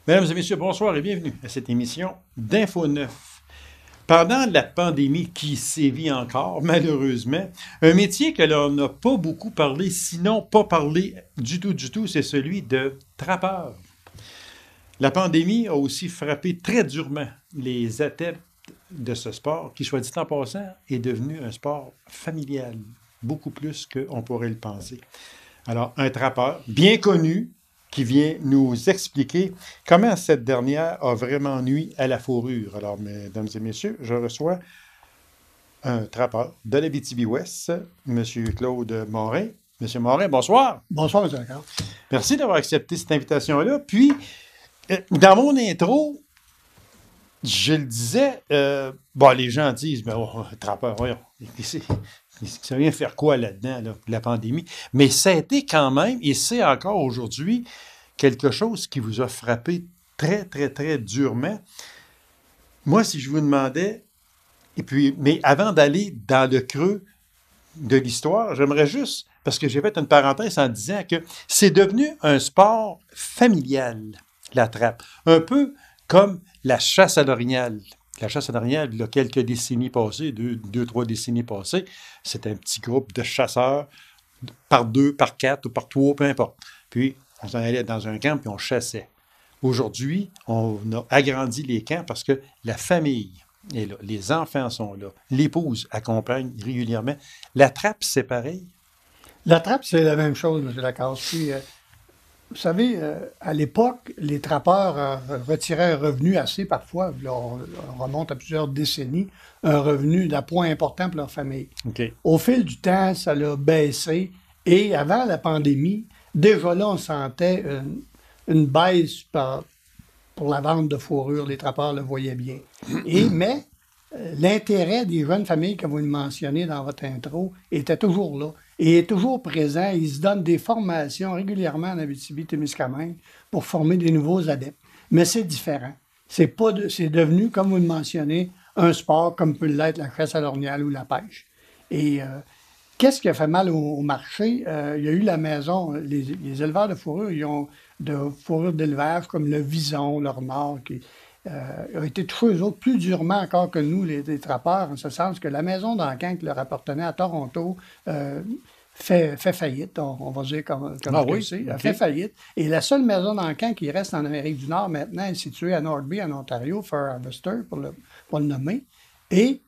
Mesdames et messieurs, bonsoir et bienvenue à cette émission d'Info 9. Pendant la pandémie qui sévit encore, malheureusement, un métier que l'on n'a pas beaucoup parlé, sinon pas parlé du tout, c'est celui de trappeur. La pandémie a aussi frappé très durement les adeptes de ce sport qui, soit dit en passant, est devenu un sport familial, beaucoup plus qu'on pourrait le penser. Alors, un trappeur bien connu qui vient nous expliquer comment cette dernière a vraiment nui à la fourrure. Alors, mesdames et messieurs, je reçois un trappeur de l'Abitibi-Ouest, M. Claude Morin. Monsieur Morin, bonsoir. Bonsoir, M. Lacan. Merci d'avoir accepté cette invitation-là. Puis, dans mon intro, je le disais, les gens disent, trappeur, voyons, ça vient faire quoi là-dedans, là, la pandémie? Mais ça a été quand même, et c'est encore aujourd'hui, quelque chose qui vous a frappé très, très, très durement. Moi, si je vous demandais, mais avant d'aller dans le creux de l'histoire, j'aimerais juste, parce que j'ai fait une parenthèse en disant que c'est devenu un sport familial, la trappe. Un peu comme la chasse à l'orignal. La chasse à l'orignal, il y a quelques décennies passées, trois décennies passées, c'est un petit groupe de chasseurs, par deux, par quatre ou par trois, peu importe. Puis, on s'en allait dans un camp, puis on chassait. Aujourd'hui, on a agrandi les camps parce que la famille est là, les enfants sont là, l'épouse accompagne régulièrement. La trappe, c'est pareil? La trappe, c'est la même chose, M. Lacan. Puis, vous savez, à l'époque, les trappeurs retiraient un revenu assez, parfois, là, on remonte à plusieurs décennies, un revenu d'appoint important pour leur famille. OK. Au fil du temps, ça l'a baissé. Et avant la pandémie, déjà là, on sentait une baisse pour la vente de fourrure. Les trappeurs le voyaient bien. Mais l'intérêt des jeunes familles, comme vous le mentionnez dans votre intro, était toujours là et est toujours présent. Ils se donnent des formations régulièrement en Abitibi-Témiscamingue pour former des nouveaux adeptes. Mais c'est différent. C'est devenu, comme vous le mentionnez, un sport comme peut l'être la chasse à l'orignal ou la pêche. Et qu'est-ce qui a fait mal au marché? Il y a eu la maison, les éleveurs de fourrure, ils ont de fourrure d'élevage comme le vison, le renard, qui ont été touchés, eux autres, plus durement encore que nous, les trappeurs, en ce sens que la maison d'Ancan qui leur appartenait à Toronto fait faillite, on va dire comme oui? c'est, Okay. fait faillite. Et la seule maison d'Ancan qui reste en Amérique du Nord maintenant est située à Northby, en Ontario, Fair Harvester, pour le nommer. Et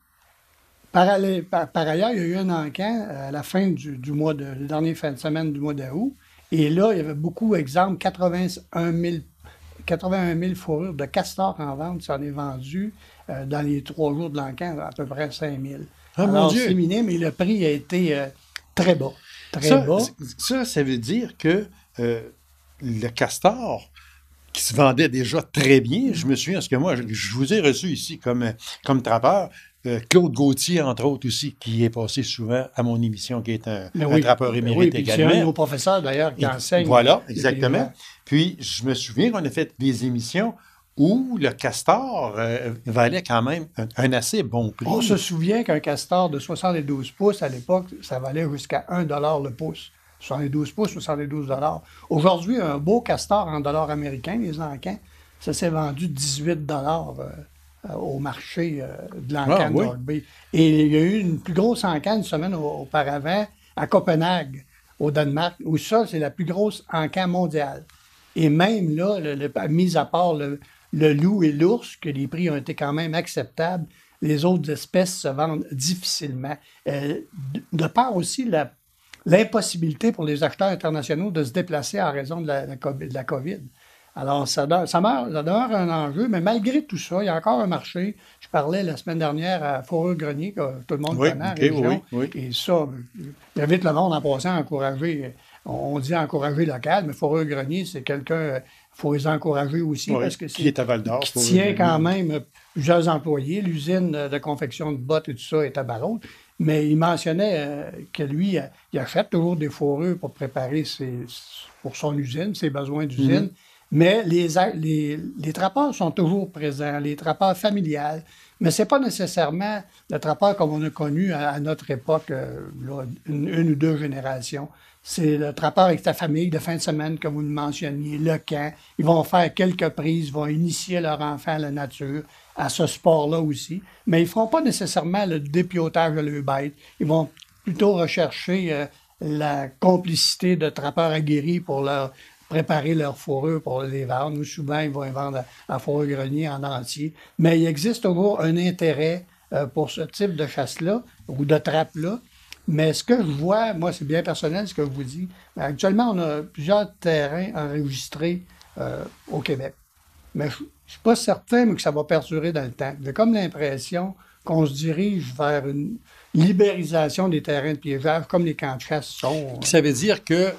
par ailleurs, il y a eu un encan à la fin du mois la dernière fin de semaine du mois d'août. Et là, il y avait beaucoup d'exemples, 81 000 fourrures de castors en vente. Ça en est vendu dans les 3 jours de l'encan, à peu près 5 000. Ah, alors, mon Dieu! c'est minime, mais le prix a été très bas. Ça veut dire que le castor, qui se vendait déjà très bien, je me souviens, parce que moi, je vous ai reçu ici comme trappeur, Claude Gauthier, entre autres aussi, qui est passé souvent à mon émission, qui est un trappeur émérite également. C'est un de nos professeurs, d'ailleurs, qui enseigne. Voilà, exactement. Puis, je me souviens qu'on a fait des émissions où le castor valait quand même un assez bon prix. On se souvient qu'un castor de 72 pouces, à l'époque, ça valait jusqu'à 1 $ le pouce. 72 pouces, 72 $. Aujourd'hui, un beau castor en dollars américains, les encans, ça s'est vendu 18 $ au marché de l'encan de Northby. Et il y a eu une plus grosse encan une semaine auparavant à Copenhague, au Danemark, où ça, c'est la plus grosse encan mondiale. Et même là, mis à part le loup et l'ours, que les prix ont été quand même acceptables, les autres espèces se vendent difficilement. De part aussi l'impossibilité pour les acheteurs internationaux de se déplacer en raison de la COVID. Alors, ça demeure un enjeu, mais malgré tout ça, il y a encore un marché. Je parlais la semaine dernière à Fourrure-Grenier, que tout le monde connaît en région. Oui. Et ça, j'invite le monde en passant à encourager. On dit encourager local, mais Fourrure-Grenier, c'est quelqu'un, il faut les encourager aussi. Oui, parce que qui est à Val-d'Or. Qui tient quand même plusieurs employés. L'usine de confection de bottes et tout ça est à Barrault. Mais il mentionnait que lui, il achète toujours des fourrures pour préparer pour son usine, ses besoins d'usine. Mais les trappeurs sont toujours présents, les trappeurs familiales. Mais ce n'est pas nécessairement le trappeur comme on a connu à notre époque, là, une ou deux générations. C'est le trappeur avec ta famille de fin de semaine, comme vous le mentionniez, le camp. Ils vont faire quelques prises, vont initier leur enfant à la nature, à ce sport-là aussi. Mais ils ne feront pas nécessairement le dépiotage de leurs bêtes. Ils vont plutôt rechercher la complicité de trappeurs aguerris pour leur préparer leur fourrure pour les vendre. Ou souvent, ils vont les vendre à fourrure grenier en entier. Mais il existe toujours un intérêt pour ce type de chasse-là ou de trappe-là. Mais ce que je vois, moi, c'est bien personnel ce que je vous dis. Actuellement, on a plusieurs terrains enregistrés au Québec. Mais je ne suis pas certain que ça va perdurer dans le temps. J'ai comme l'impression qu'on se dirige vers une libéralisation des terrains de piégeage comme les camps de chasse sont. Ça veut dire que...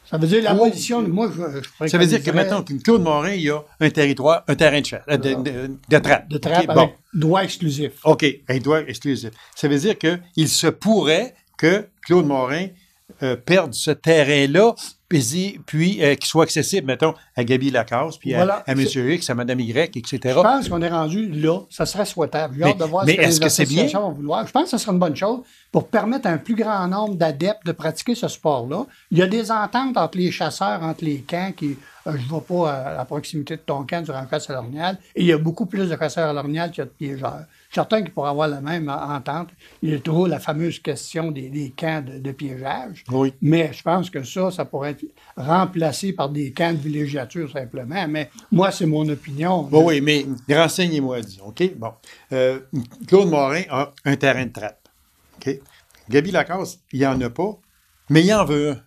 Ça veut dire l'abolition, moi, je ça veut dire que maintenant, Claude Morin, il y a un territoire, un terrain de chasse, de trappe. De trappe avec droit exclusif. OK, un droit exclusif. Ça veut dire qu'il se pourrait que Claude Morin perde ce terrain-là, puis qu'il soit accessible, mettons, à Gaby Lacasse, puis à M. X, à Mme Y, etc. Je pense qu'on est rendu là. Ça serait souhaitable. J'ai hâte de voir ce que les associations vont vouloir. Je pense que ce serait une bonne chose pour permettre à un plus grand nombre d'adeptes de pratiquer ce sport-là. Il y a des ententes entre les chasseurs, entre les camps qui... je ne vais pas à proximité de ton camp durant la chasse à l'orignal. Et il y a beaucoup plus de chasseurs à l'orignal qu'il y a de piégeurs. Je suis certain qu'ils pourraient avoir la même entente. Il y a toujours la fameuse question des camps de piégeage. Oui. Mais je pense que ça pourrait être remplacé par des camps de villégiature simplement. Mais moi, c'est mon opinion. Bon, oui, mais renseignez-moi, disons. OK? Bon. Claude Morin a un terrain de trappe. OK? Gaby Lacasse, il n'y en a pas, mais il en veut un.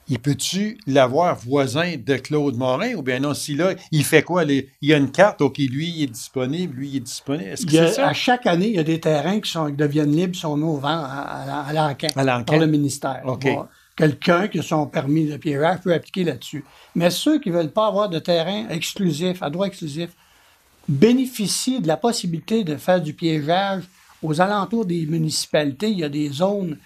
Il peut-tu l'avoir voisin de Claude Morin? Ou bien non, si là, il fait quoi? Il y a une carte, OK, lui, il est disponible, lui, il est disponible. Est-ce que c'est ça? À chaque année, il y a des terrains qui deviennent libres, sont mis au vent à l'enquête par le ministère. OK. Bon, quelqu'un qui a son permis de piégeage peut appliquer là-dessus. Mais ceux qui ne veulent pas avoir de terrain exclusif, à droit exclusif, bénéficient de la possibilité de faire du piégeage aux alentours des municipalités. Il y a des zones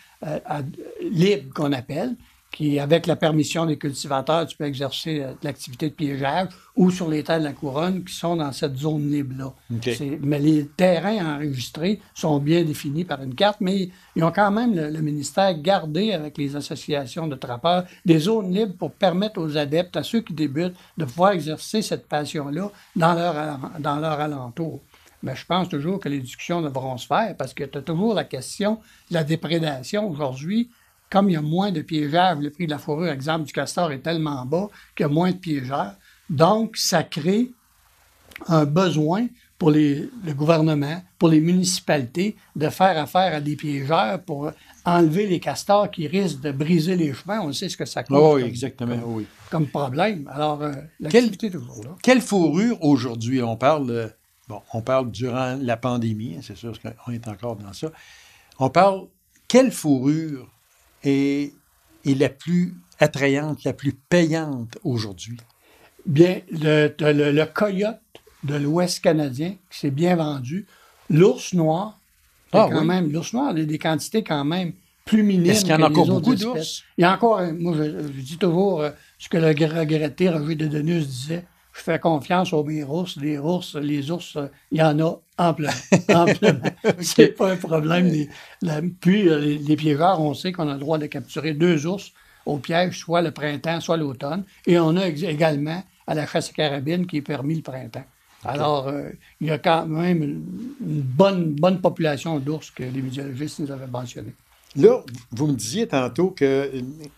libres qu'on appelle, qui, avec la permission des cultivateurs, tu peux exercer l'activité de piégeage, ou sur les terres de la couronne qui sont dans cette zone libre-là. Okay. Mais les terrains enregistrés sont bien définis par une carte, mais ils ont quand même, le ministère, gardé avec les associations de trappeurs des zones libres pour permettre aux adeptes, à ceux qui débutent, de pouvoir exercer cette passion-là dans leur alentour. Mais je pense toujours que les discussions devront se faire parce que tu as toujours la question de la déprédation aujourd'hui. Comme il y a moins de piégeurs, le prix de la fourrure, exemple, du castor est tellement bas qu'il y a moins de piégeurs. Donc, ça crée un besoin pour le gouvernement, pour les municipalités, de faire affaire à des piégeurs pour enlever les castors qui risquent de briser les chemins. On sait ce que ça cause oui, exactement, oui. Comme problème. Alors, l'activité est toujours là. Quelle fourrure aujourd'hui? On parle durant la pandémie, c'est sûr qu'on est encore dans ça. On parle, quelle fourrure est la plus attrayante, la plus payante aujourd'hui? Bien, le coyote de l'Ouest canadien, qui s'est bien vendu. L'ours noir, même, l'ours noir, il y a des quantités quand même plus minimes. Est-ce qu'il y en a encore beaucoup d'ours? Il y a encore, moi je dis toujours ce que le regretté Roger de Denus disait, je fais confiance aux mes ours, les ours, il y en a amplement. Okay. C'est pas un problème. Puis, les piégeurs, on sait qu'on a le droit de capturer 2 ours au piège, soit le printemps, soit l'automne. Et on a également à la chasse à carabine qui est permis le printemps. Okay. Alors, il y a quand même une bonne population d'ours que les muséologistes nous avaient mentionné. Là, vous me disiez tantôt que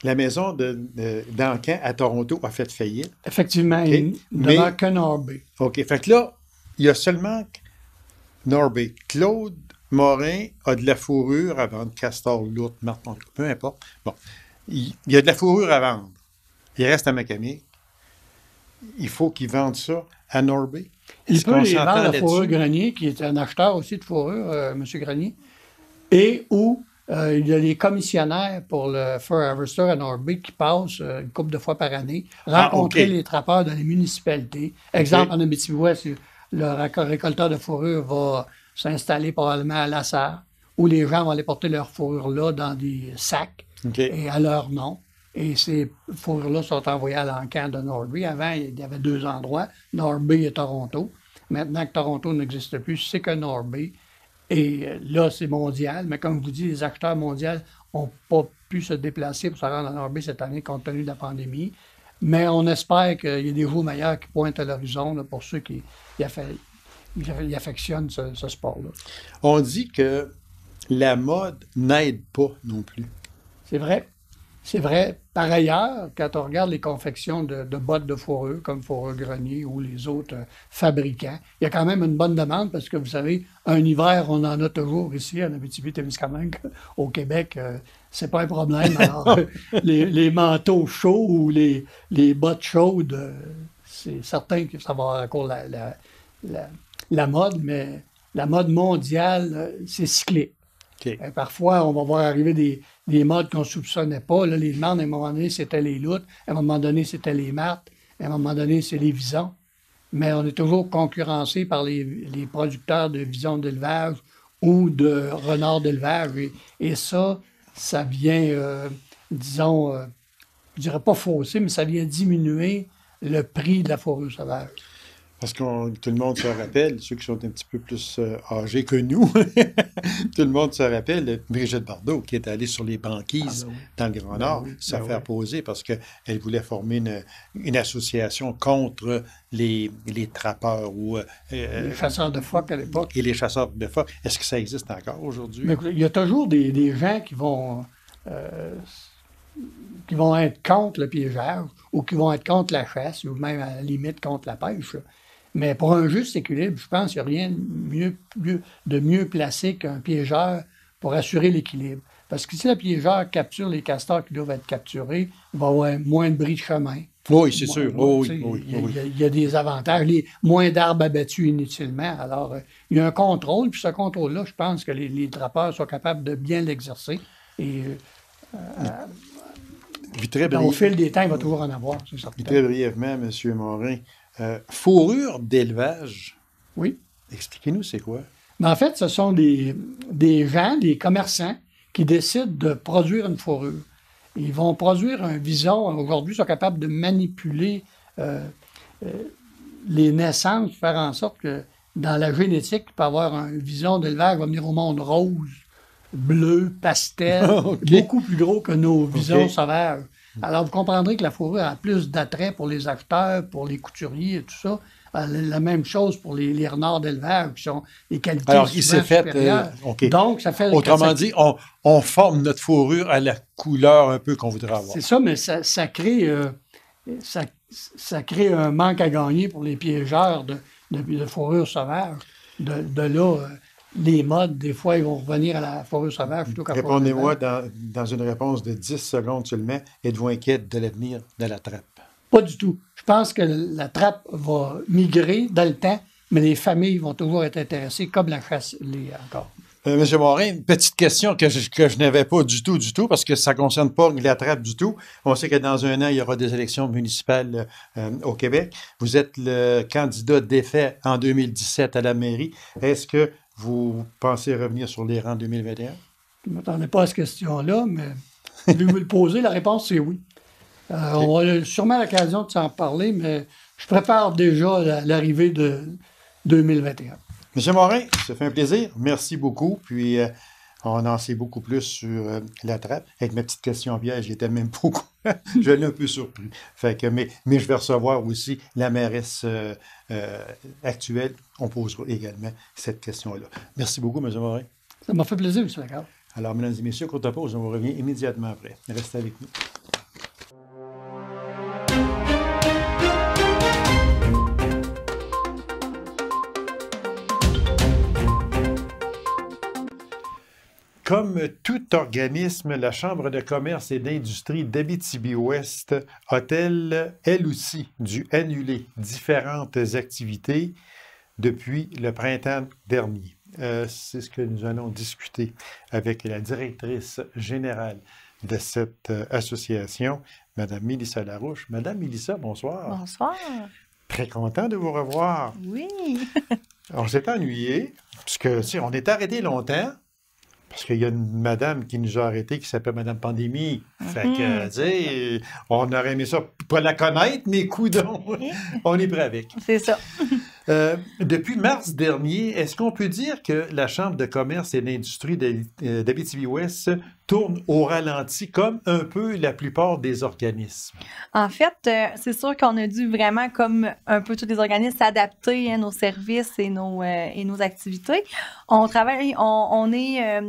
la maison d'Ancan à Toronto a fait faillite. Effectivement, il ne demeure que Norbé. OK. Fait que là, il y a seulement Norbé. Claude Morin a de la fourrure à vendre, castor, loutre, marton, peu importe. Bon. Il y a de la fourrure à vendre. Il reste à Macamic. Il faut qu'il vende ça à Norbé. Il peut les vendre à Fourrure Grenier, qui est un acheteur aussi de fourrure, M. Grenier, et où il y a les commissionnaires pour le Fur Harvester à Norbé qui passent une couple de fois par année, rencontrer les trappeurs dans les municipalités. Exemple, en Abitibi-Ouest, le récolteur de fourrure va s'installer probablement à Lassar, où les gens vont aller porter leur fourrure là dans des sacs et à leur nom. Et ces fourrures-là sont envoyées à l'encan de Norby. Avant, il y avait 2 endroits, Norby et Toronto. Maintenant que Toronto n'existe plus, c'est que Norby. Et là, c'est mondial. Mais comme je vous dis, les acheteurs mondiaux n'ont pas pu se déplacer pour se rendre à Norby cette année compte tenu de la pandémie. Mais on espère qu'il y a des jours meilleurs qui pointent à l'horizon là, pour ceux qui affectionnent ce sport-là. On dit que la mode n'aide pas non plus. C'est vrai. C'est vrai. Par ailleurs, quand on regarde les confections de bottes de fourrure, comme Fourrure Grenier ou les autres fabricants, il y a quand même une bonne demande parce que, vous savez, un hiver, on en a toujours ici, en Abitibi-Témiscamingue. Au Québec, c'est pas un problème. Alors, les manteaux chauds ou les bottes chaudes, c'est certain que ça va avoir encore la mode, mais la mode mondiale, c'est cyclique. Okay. Parfois, on va voir arriver des modes qu'on ne soupçonnait pas. Là, les demandes, à un moment donné, c'était les loutres. À un moment donné, c'était les martes. À un moment donné, c'est les visons. Mais on est toujours concurrencé par les producteurs de visons d'élevage ou de renards d'élevage. Et ça vient, disons, je dirais pas fausser, mais ça vient diminuer le prix de la fourrure sauvage. Parce que tout le monde se rappelle, ceux qui sont un petit peu plus âgés que nous, tout le monde se rappelle de Brigitte Bardot qui est allée sur les banquises dans le Grand Nord se faire poser parce qu'elle voulait former une association contre les trappeurs ou les chasseurs de phoques à l'époque. Et les chasseurs de phoques. Est-ce que ça existe encore aujourd'hui? Mais il y a toujours des gens qui vont être contre le piégeage ou qui vont être contre la chasse ou même à la limite contre la pêche. Mais pour un juste équilibre, je pense qu'il n'y a rien de mieux placé qu'un piégeur pour assurer l'équilibre. Parce que si le piégeur capture les castors qui doivent être capturés, il va y avoir moins de bris de chemin. Oui, c'est sûr. Il y a des avantages. Moins d'arbres abattus inutilement. Alors, il y a un contrôle. Puis ce contrôle-là, je pense que les trappeurs sont capables de bien l'exercer. Et au fil des temps, il va toujours en avoir, c'est certain. Très brièvement, M. Morin, fourrure d'élevage. Oui. Expliquez-nous, c'est quoi? Mais en fait, ce sont des gens, des commerçants, qui décident de produire une fourrure. Ils vont produire un vison. Aujourd'hui, ils sont capables de manipuler les naissances, faire en sorte que dans la génétique, il peut y avoir un vison d'élevage qui va venir au monde rose, bleu, pastel, beaucoup plus gros que nos visons sauvages. Alors, vous comprendrez que la fourrure a plus d'attrait pour les acheteurs, pour les couturiers et tout ça. La même chose pour les renards d'élevage, qui sont des qualités supérieures. Donc, ça fait... Autrement dit, on forme notre fourrure à la couleur un peu qu'on voudrait avoir. C'est ça, mais ça crée un manque à gagner pour les piégeurs de fourrure sauvage. De là... les modes, des fois, ils vont revenir à la fourrure sauvage plutôt qu'à la fourrure sauvage. Répondez-moi dans une réponse de 10 secondes seulement. Êtes-vous inquiète de l'avenir de la trappe? Pas du tout. Je pense que la trappe va migrer dans le temps, mais les familles vont toujours être intéressées, comme la chasse l'est encore. Monsieur Morin, une petite question que je n'avais pas du tout, parce que ça ne concerne pas la trappe du tout. On sait que dans un an, il y aura des élections municipales au Québec. Vous êtes le candidat défait en 2017 à la mairie. Est-ce que vous pensez revenir sur les rangs 2021? Je ne m'attendais pas à cette question-là, mais je vais vous le poser. La réponse, c'est oui. On a sûrement l'occasion de s'en parler, mais je prépare déjà l'arrivée de 2021. Monsieur Morin, ça fait un plaisir. Merci beaucoup. Puis, on en sait beaucoup plus sur la trappe. Avec ma petite question piège, j'étais même beaucoup. Je l'ai un peu surpris. Fait que, mais je vais recevoir aussi la mairesse actuelle. On posera également cette question-là. Merci beaucoup, M. Morin. Ça m'a fait plaisir, M. Lagarde. Alors, mesdames et messieurs, courte pause, on revient immédiatement après. Restez avec nous. Comme tout organisme, la Chambre de commerce et d'industrie d'Abitibi-Ouest a-t-elle, elle aussi, dû annuler différentes activités depuis le printemps dernier? C'est ce que nous allons discuter avec la directrice générale de cette association, Mme Mélissa Larouche. Mme Mélissa, bonsoir. Bonsoir. Très content de vous revoir. Oui. On s'est ennuyé, puisque on est arrêté longtemps. Parce qu'il y a une madame qui nous a arrêtés qui s'appelle Madame Pandémie. Fait que, tu sais, on aurait aimé ça pas la connaître, mais coudonc, on est prêt avec. C'est ça. Depuis mars dernier, est-ce qu'on peut dire que la Chambre de commerce et d'industrie d'Abitibi-Ouest tourne au ralenti, comme un peu la plupart des organismes? En fait, c'est sûr qu'on a dû vraiment, comme un peu tous les organismes, s'adapter à nos services et nos activités. On travaille, on est...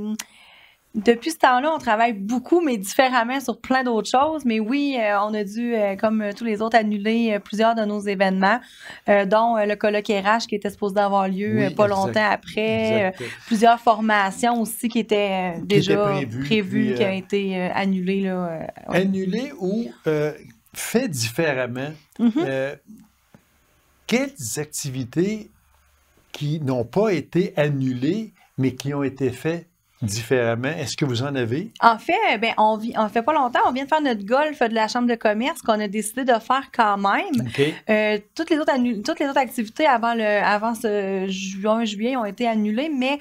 depuis ce temps-là, on travaille beaucoup, mais différemment sur plein d'autres choses. Mais oui, on a dû, comme tous les autres, annuler plusieurs de nos événements, dont le colloque RH qui était supposé avoir lieu pas longtemps après. Plusieurs formations aussi qui étaient déjà prévues, qui ont été annulées. Là, annulées ou fait différemment. Quelles activités qui n'ont pas été annulées, mais qui ont été faites différemment? Est-ce que vous en avez? En fait, on fait pas longtemps, on vient de faire notre golf de la Chambre de commerce qu'on a décidé de faire quand même. Okay. Toutes les autres activités avant ce juin-juillet ont été annulées, mais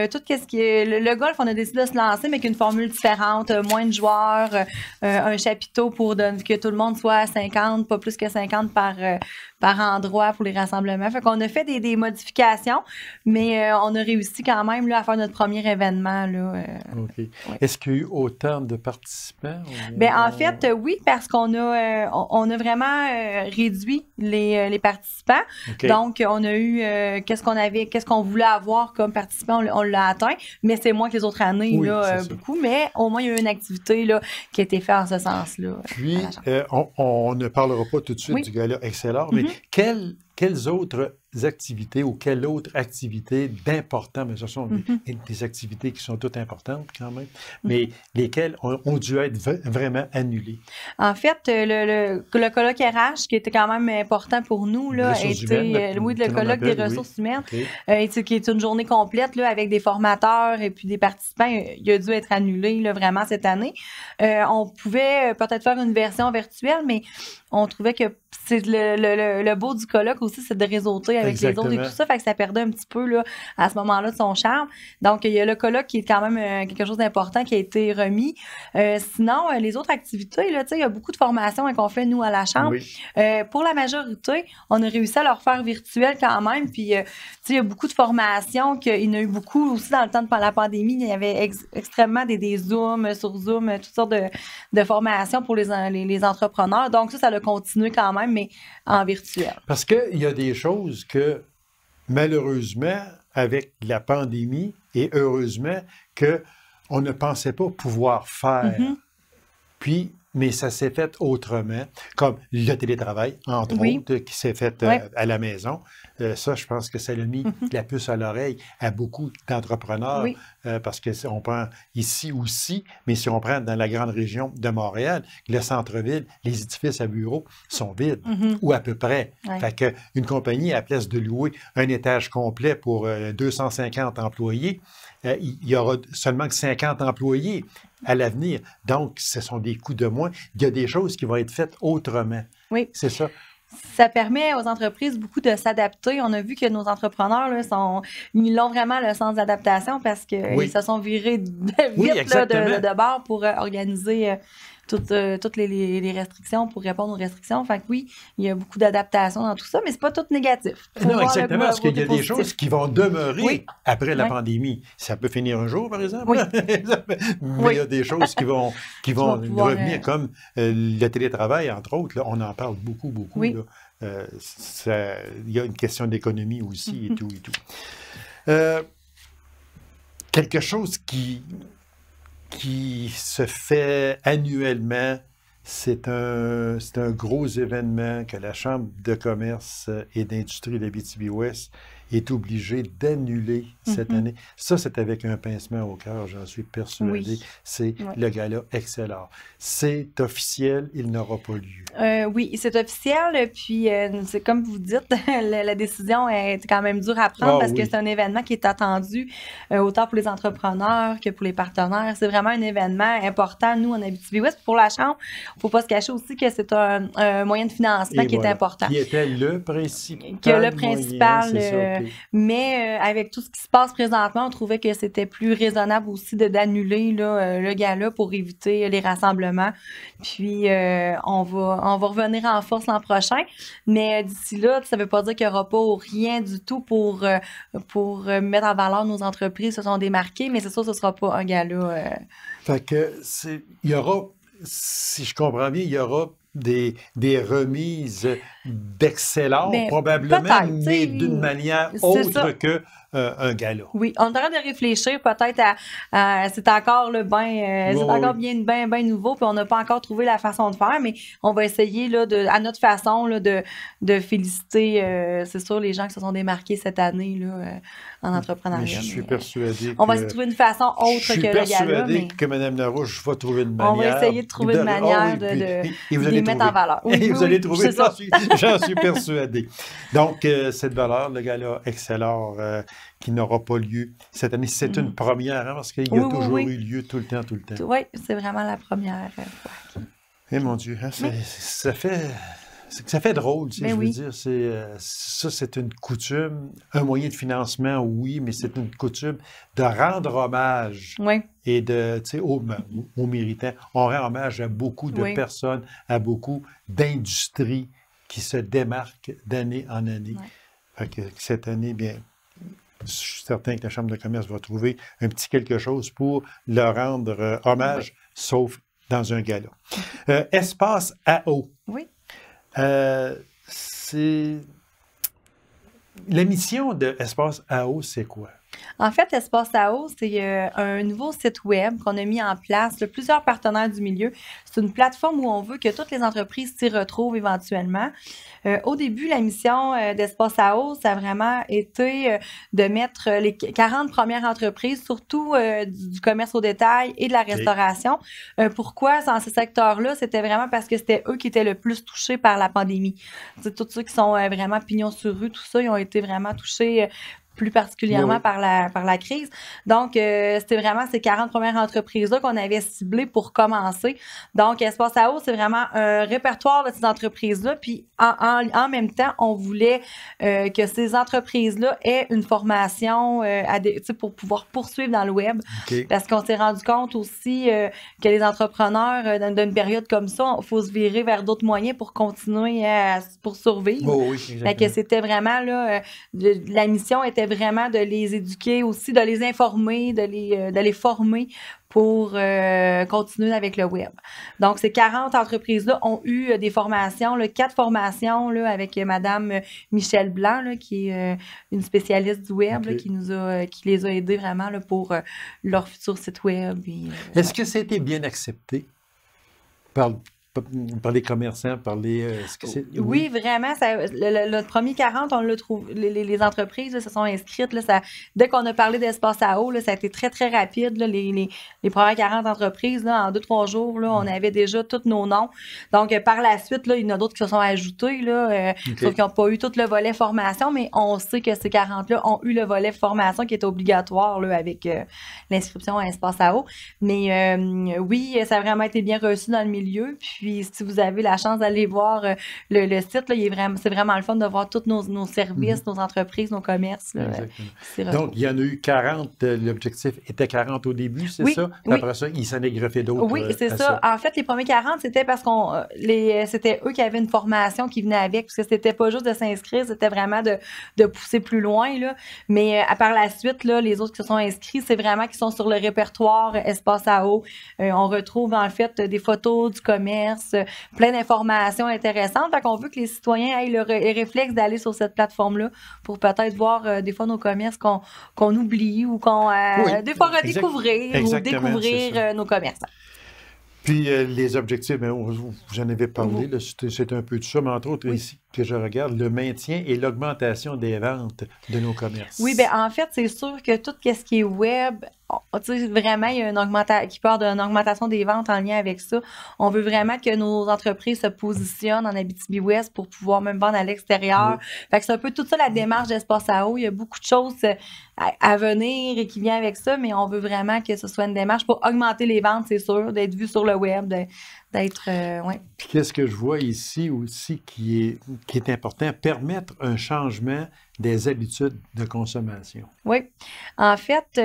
tout ce qui est le golf, on a décidé de se lancer, mais avec une formule différente, moins de joueurs, un chapiteau pour que tout le monde soit à 50, pas plus que 50 par endroit pour les rassemblements. Fait qu'on a fait des modifications, mais on a réussi quand même là, à faire notre premier événement. Là, OK. Est-ce qu'il y a eu autant de participants? En fait, oui, parce qu'on a vraiment réduit les participants. Okay. Donc, on a eu qu'est-ce qu'on voulait avoir comme participants, on l'a atteint, mais c'est moins que les autres années, oui, là, beaucoup. Mais au moins, il y a eu une activité là, qui a été faite en ce sens-là. Puis, on ne parlera pas tout de suite du gala Excelor, mais quelles autres activités ou quelle autre activité d'important, mais ce sont des activités qui sont toutes importantes quand même, mais lesquelles ont dû être vraiment annulées? En fait, le colloque RH, qui était quand même important pour nous, là, le colloque des ressources humaines, qui est une journée complète là, avec des formateurs et puis des participants, il a dû être annulé là, vraiment cette année. On pouvait peut-être faire une version virtuelle, mais on trouvait que c'est le beau du colloque aussi, c'est de réseauter avec les autres et tout ça, fait que ça perdait un petit peu là, à ce moment-là de son charme. Donc, il y a le colloque qui est quand même quelque chose d'important qui a été remis. Sinon, les autres activités, là, il y a beaucoup de formations qu'on fait, nous, à la Chambre. Oui. Pour la majorité, on a réussi à leur faire virtuel quand même, puis il y a beaucoup de formations, il y en a eu beaucoup aussi dans le temps de la pandémie, il y avait extrêmement des Zooms sur Zoom, toutes sortes de formations pour les entrepreneurs. Donc, ça a continué quand même, mais en virtuel. Parce qu'il y a des choses que, malheureusement, avec la pandémie, et heureusement, qu'on ne pensait pas pouvoir faire. Puis, mais ça s'est fait autrement, comme le télétravail, entre autres, qui s'est fait à la maison. Ça, je pense que ça a mis la puce à l'oreille à beaucoup d'entrepreneurs, parce que on prend ici aussi, mais si on prend dans la grande région de Montréal, le centre-ville, les édifices à bureaux sont vides, ou à peu près. Fait qu'une compagnie, à la place de louer un étage complet pour 250 employés, il y aura seulement que 50 employés à l'avenir. Donc, ce sont des coûts de moins. Il y a des choses qui vont être faites autrement. Oui. C'est ça. Ça permet aux entreprises beaucoup de s'adapter. On a vu que nos entrepreneurs, là, ils ont vraiment le sens d'adaptation parce qu'ils se sont virés vite là, de bord pour organiser toutes les restrictions, pour répondre aux restrictions. Fait que oui, il y a beaucoup d'adaptation dans tout ça, mais c'est pas tout négatif. Non, exactement, parce qu'il y a des choses qui vont demeurer après la pandémie. Ça peut finir un jour, par exemple. Mais il y a des choses qui vont revenir, comme le télétravail, entre autres. Là, on en parle beaucoup. Là. Il y a une question d'économie aussi et tout. Quelque chose qui se fait annuellement, c'est un gros événement que la Chambre de commerce et d'industrie d'Abitibi-Ouest est obligée d'annuler cette année. Ça, c'est avec un pincement au cœur, j'en suis persuadé. C'est le gala Excelor. C'est officiel, il n'aura pas lieu. Oui, c'est officiel, puis c'est comme vous dites, la décision est quand même dure à prendre parce que c'est un événement qui est attendu autant pour les entrepreneurs que pour les partenaires. C'est vraiment un événement important, nous, en Abitibi-Ouest. Pour la Chambre, il ne faut pas se cacher aussi que c'est un moyen de financement qui est important. Qui était le principal. Que le principal Mais avec tout ce qui se passe présentement, on trouvait que c'était plus raisonnable aussi d'annuler le gala pour éviter les rassemblements. Puis on va revenir en force l'an prochain. Mais d'ici là, ça veut pas dire qu'il n'y aura pas rien du tout pour mettre en valeur nos entreprises se sont démarquées, mais c'est sûr que ce ne sera pas un gala. Fait que il y aura, si je comprends bien, il y aura des remises d'excellence, probablement, mais d'une manière autre que un gala. Oui, on est en train de réfléchir peut-être à c'est encore encore bien nouveau, puis on n'a pas encore trouvé la façon de faire, mais on va essayer là, à notre façon là, de féliciter, c'est sûr, les gens qui se sont démarqués cette année là, en entrepreneuriat. Mais je suis persuadé on va se trouver une façon autre que le gala. Je suis persuadé que Mme Larouche va trouver une manière. On va essayer de trouver une manière de les mettre en valeur. Et vous allez trouver, j'en suis persuadé. Donc, cette valeur, le gala Excellor, qui n'aura pas lieu cette année, c'est une première, hein, parce qu'il y a toujours eu lieu tout le temps. Oui, c'est vraiment la première fois. Eh mon Dieu, hein, ça fait drôle, je veux dire. C'est une coutume, un moyen de financement, oui, mais c'est une coutume de rendre hommage et aux méritants. On rend hommage à beaucoup de personnes, à beaucoup d'industries qui se démarquent d'année en année. Fait que cette année, bien, je suis certain que la Chambre de commerce va trouver un petit quelque chose pour leur rendre hommage, sauf dans un gala. Espace AO. Oui. C'est... La mission de Espace AO, c'est quoi? En fait, Espace AO, c'est un nouveau site web qu'on a mis en place, plusieurs partenaires du milieu. C'est une plateforme où on veut que toutes les entreprises s'y retrouvent éventuellement. Au début, la mission d'Espace AO, ça a vraiment été de mettre les 40 premières entreprises, surtout du commerce au détail et de la restauration. Pourquoi dans ce secteur-là? C'était vraiment parce que c'était eux qui étaient le plus touchés par la pandémie. C'est tous ceux qui sont vraiment pignons sur rue, tout ça, ils ont été vraiment touchés plus particulièrement par la crise. Donc, c'était vraiment ces 40 premières entreprises-là qu'on avait ciblées pour commencer. Donc, Espace AO, c'est vraiment un répertoire de ces entreprises-là. Puis, en même temps, on voulait que ces entreprises-là aient une formation pour pouvoir poursuivre dans le web. Parce qu'on s'est rendu compte aussi que les entrepreneurs, dans une période comme ça, il faut se virer vers d'autres moyens pour continuer pour survivre. Fait que c'était vraiment, là, la mission était vraiment de les éduquer aussi, de les informer, de les former pour continuer avec le web. Donc, ces 40 entreprises-là ont eu des formations, 4 formations là, avec Mme Michelle Blanc, là, qui est une spécialiste du web, là, qui les a aidés vraiment là, pour leur futur site web. Est-ce que ça a été bien accepté par les commerçants, par les... Oui, vraiment. Le premier 40, on l'a trouvé. Les entreprises là, se sont inscrites. Là, dès qu'on a parlé d'Espace AO, là, ça a été très, très rapide. Là, les premières 40 entreprises, là, en 2-3 jours, là, on avait déjà tous nos noms. Donc, par la suite, là, il y en a d'autres qui se sont ajoutés, là, sauf qu'ils n'ont pas eu tout le volet formation, mais on sait que ces 40-là ont eu le volet formation qui est obligatoire là, avec l'inscription à Espace AO. Mais oui, ça a vraiment été bien reçu dans le milieu. Puis, si vous avez la chance d'aller voir le site, là, c'est vraiment le fun de voir tous nos services, nos entreprises, nos commerces. Là, donc, il y en a eu 40. L'objectif était 40 au début, c'est ça? Puis après ça, il s'en est greffé d'autres. Oui, c'est ça. En fait, les premiers 40, c'était parce c'était eux qui avaient une formation qui venait avec, parce que c'était pas juste de s'inscrire, c'était vraiment de pousser plus loin. Là. Mais par la suite, là, les autres qui se sont inscrits, c'est vraiment qui sont sur le répertoire Espace AO. On retrouve en fait des photos du commerce, plein d'informations intéressantes. Fait qu'on veut que les citoyens aient le réflexe d'aller sur cette plateforme-là pour peut-être voir des fois nos commerces qu'on oublie ou des fois redécouvrir ou découvrir nos commerçants. Puis les objectifs, j'en avais parlé, là, c'est un peu de ça, mais entre autres, ici, que je regarde, le maintien et l'augmentation des ventes de nos commerces. Oui, bien en fait, c'est sûr que tout ce qui est web, vraiment, il y a qui part d'une augmentation des ventes en lien avec ça. On veut vraiment que nos entreprises se positionnent en Abitibi-Ouest pour pouvoir même vendre à l'extérieur. Fait que c'est un peu toute ça la démarche d'Espace AO. Il y a beaucoup de choses à venir et qui viennent avec ça, mais on veut vraiment que ce soit une démarche pour augmenter les ventes, c'est sûr, d'être vu sur le web, d'être... ouais. Puis qu'est-ce que je vois ici aussi qui est important? Permettre un changement des habitudes de consommation. Oui. En fait...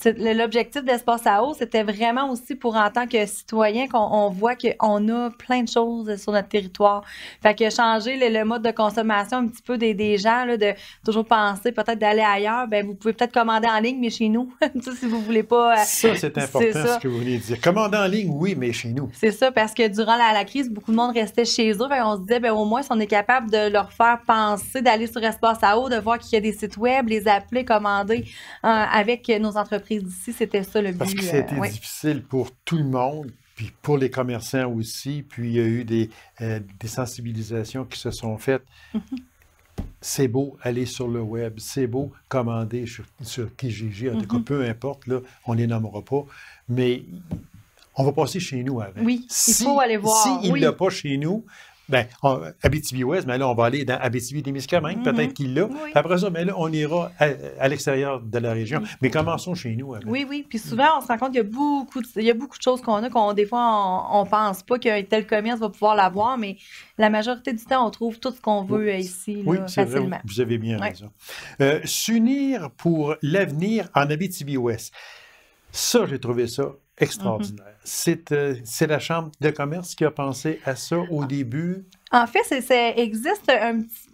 l'objectif d'Espace à eau, c'était vraiment aussi pour, en tant que citoyen, qu'on voit qu'on a plein de choses sur notre territoire. Fait que changer le mode de consommation un petit peu des gens, là, de toujours penser peut-être d'aller ailleurs, ben vous pouvez peut-être commander en ligne, mais chez nous, si vous voulez pas... Ça, c'est important, ce que vous voulez dire. Commander en ligne, oui, mais chez nous. C'est ça, parce que durant la crise, beaucoup de monde restait chez eux. Fait on se disait, ben au moins, si on est capable de leur faire penser d'aller sur Espace à eau, de voir qu'il y a des sites web, les appeler, commander avec nos entreprises d'ici, c'était ça le but. Parce que c'était difficile pour tout le monde, puis pour les commerçants aussi, puis il y a eu des sensibilisations qui se sont faites. C'est beau aller sur le web, c'est beau commander sur Kijiji, en tout cas, peu importe, là, on ne les nommera pas, mais on va passer chez nous avant. Oui, il faut aller voir. S'il ne l'a pas chez nous, bien, Abitibi-Ouest, mais là, on va aller dans Abitibi-Témiscamingue, peut-être qu'il l'a. Oui. Après ça, mais là, on ira à l'extérieur de la région. Mais commençons chez nous. Avant. Oui. Puis souvent, on se rend compte qu'il y a beaucoup de choses qu'on a, des fois, on pense pas qu'un tel commerce va pouvoir l'avoir, mais la majorité du temps, on trouve tout ce qu'on veut ici, là, facilement. Vrai, vous avez bien raison. S'unir pour l'avenir en Abitibi-Ouest. Ça, j'ai trouvé ça extraordinaire. C'est la Chambre de commerce qui a pensé à ça au début. En fait, ça existe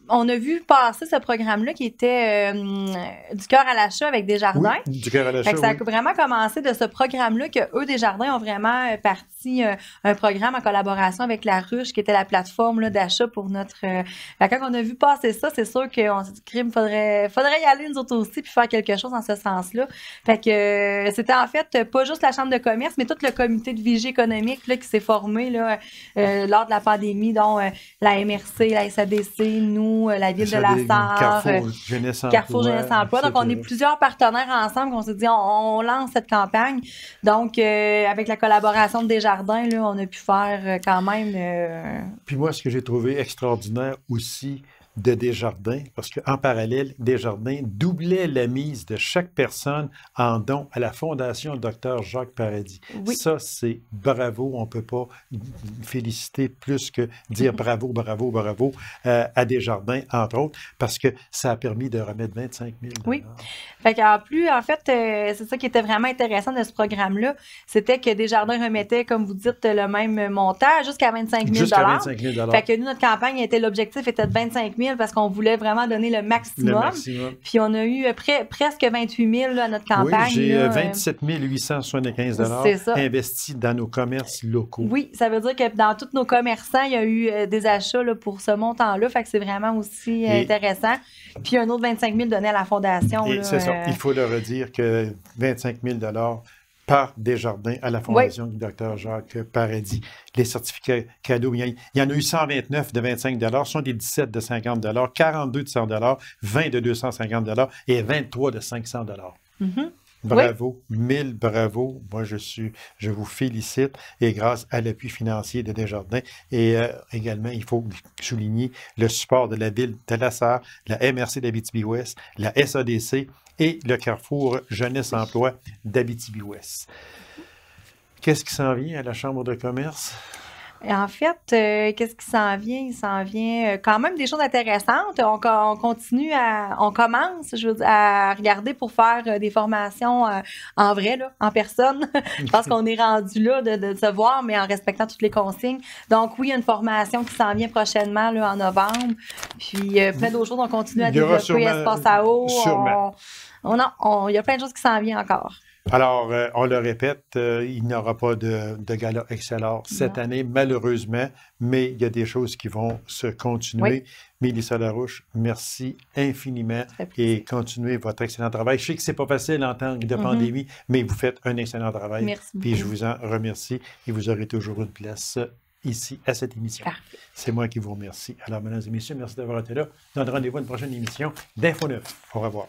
on a vu passer ce programme-là qui était du cœur à l'achat avec Desjardins. Oui, du cœur à l'achat, ça a vraiment commencé de ce programme-là que eux, Desjardins, ont vraiment parti un programme en collaboration avec La Ruche, qui était la plateforme là, d'achat pour notre... quand on a vu passer ça, c'est sûr qu'on s'est dit, crime, faudrait y aller nous autres aussi puis faire quelque chose en ce sens-là. Fait que c'était en fait pas juste la Chambre de commerce, mais tout le comité de vigie économique là, qui s'est formé là, lors de la pandémie, dont la MRC, la SADC, nous, la ville de la Sarre, Carrefour Jeunesse Emploi. Donc, on est plusieurs partenaires ensemble qu'on s'est dit, on lance cette campagne. Donc, avec la collaboration de Desjardins, là, on a pu faire quand même... Puis moi, ce que j'ai trouvé extraordinaire aussi de Desjardins, parce qu'en parallèle, Desjardins doublait la mise de chaque personne en don à la Fondation Dr Jacques Paradis. Oui. Ça, c'est bravo. On ne peut pas féliciter plus que dire bravo à Desjardins, entre autres, parce que ça a permis de remettre 25 000 $. Oui. Fait qu'en plus, en fait, c'est ça qui était vraiment intéressant de ce programme-là, c'était que Desjardins remettait, comme vous dites, le même montant jusqu'à 25 000 $. Jusqu'à 25 000 $. Fait que nous, notre campagne, l'objectif était de 25 000 parce qu'on voulait vraiment donner le maximum. Puis on a eu presque 28 000 à notre campagne. Oui, j'ai 27 875 $ investis dans nos commerces locaux. Oui, ça veut dire que dans tous nos commerçants, il y a eu des achats là, pour ce montant-là. Fait que c'est vraiment aussi intéressant. Puis un autre 25 000 donné à la Fondation. C'est ça. Il faut le redire que 25 000 $ par Desjardins à la Fondation du Dr Jacques Paradis. Les certificats cadeaux, il y en a eu 129 de 25 $, 77 de 50 $, 42 de 100 $, 20 de 250 $ et 23 de 500 $. Bravo, 1000 bravo. Moi, je vous félicite et grâce à l'appui financier de Desjardins et également, il faut souligner le support de la ville de la Sarre, la MRC d'Abitibi-Ouest, la SADC et le Carrefour Jeunesse Emploi d'Abitibi-Ouest. Qu'est-ce qui s'en vient à la Chambre de commerce? En fait, qu'est-ce qui s'en vient? Il s'en vient quand même des choses intéressantes. On commence à regarder pour faire des formations en vrai, là, en personne. Je pense qu'on est rendu là de se voir, mais en respectant toutes les consignes. Donc oui, il y a une formation qui s'en vient prochainement là, en novembre. Puis plein d'autres choses. On continue à développer Espace à eau. Il y a plein de choses qui s'en viennent encore. Alors, on le répète, il n'y aura pas de gala Excellor cette année, malheureusement, mais il y a des choses qui vont se continuer. Oui. Mélissa Larouche, merci infiniment et continuez votre excellent travail. Je sais que ce n'est pas facile en temps de pandémie, mais vous faites un excellent travail. Merci beaucoup. Puis je vous en remercie et vous aurez toujours une place ici à cette émission. Parfait. C'est moi qui vous remercie. Alors, mesdames et messieurs, merci d'avoir été là. On donne rendez-vous à une prochaine émission d'Info 9. Au revoir.